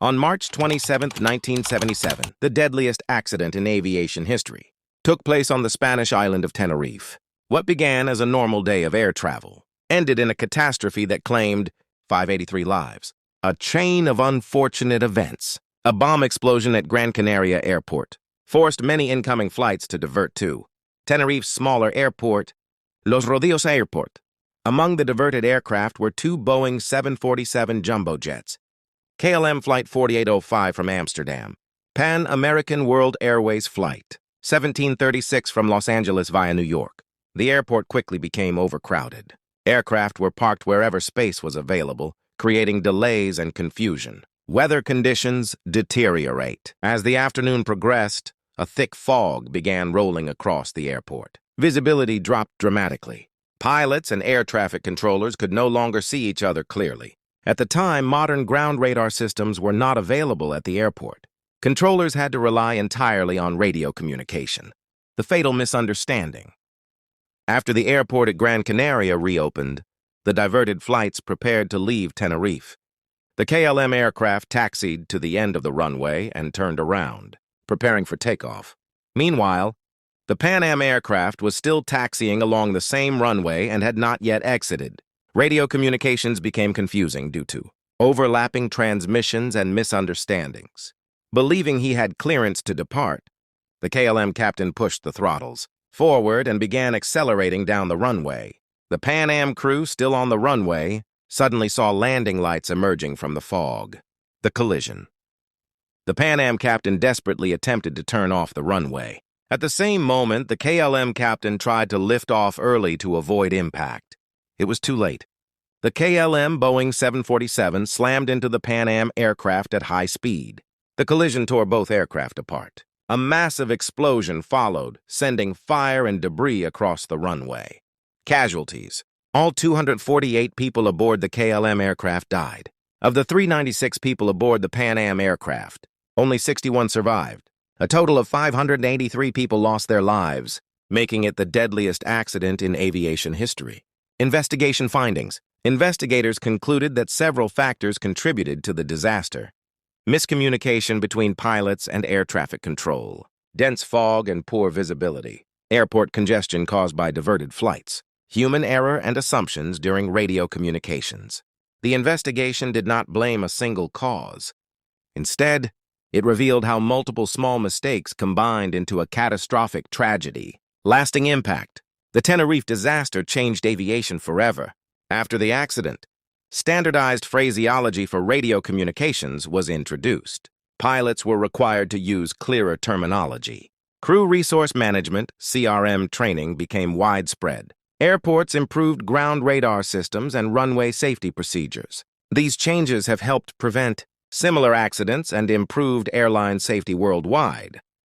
On March 27, 1977, the deadliest accident in aviation history took place on the Spanish island of Tenerife. What began as a normal day of air travel ended in a catastrophe that claimed 583 lives. A chain of unfortunate events. A bomb explosion at Gran Canaria Airport forced many incoming flights to divert to Tenerife's smaller airport, Los Rodeos Airport. Among the diverted aircraft were two Boeing 747 jumbo jets, KLM Flight 4805 from Amsterdam, Pan American World Airways Flight 1736 from Los Angeles via New York. The airport quickly became overcrowded. Aircraft were parked wherever space was available, creating delays and confusion. Weather conditions deteriorate. As the afternoon progressed, a thick fog began rolling across the airport. Visibility dropped dramatically. Pilots and air traffic controllers could no longer see each other clearly. At the time, modern ground radar systems were not available at the airport. Controllers had to rely entirely on radio communication. The fatal misunderstanding. After the airport at Gran Canaria reopened, the diverted flights prepared to leave Tenerife. The KLM aircraft taxied to the end of the runway and turned around, preparing for takeoff. Meanwhile, the Pan Am aircraft was still taxiing along the same runway and had not yet exited. Radio communications became confusing due to overlapping transmissions and misunderstandings. Believing he had clearance to depart, the KLM captain pushed the throttles forward and began accelerating down the runway. The Pan Am crew, still on the runway, suddenly saw landing lights emerging from the fog. The collision. The Pan Am captain desperately attempted to turn off the runway. At the same moment, the KLM captain tried to lift off early to avoid impact. It was too late. The KLM Boeing 747 slammed into the Pan Am aircraft at high speed. The collision tore both aircraft apart. A massive explosion followed, sending fire and debris across the runway. Casualties. All 248 people aboard the KLM aircraft died. Of the 396 people aboard the Pan Am aircraft, only 61 survived. A total of 583 people lost their lives, making it the deadliest accident in aviation history. Investigation findings. Investigators concluded that several factors contributed to the disaster. Miscommunication between pilots and air traffic control. Dense fog and poor visibility. Airport congestion caused by diverted flights. Human error and assumptions during radio communications. The investigation did not blame a single cause. Instead, it revealed how multiple small mistakes combined into a catastrophic tragedy. Lasting impact. The Tenerife disaster changed aviation forever. After the accident, standardized phraseology for radio communications was introduced. Pilots were required to use clearer terminology. Crew resource management, CRM training became widespread. Airports improved ground radar systems and runway safety procedures. These changes have helped prevent similar accidents and improved airline safety worldwide.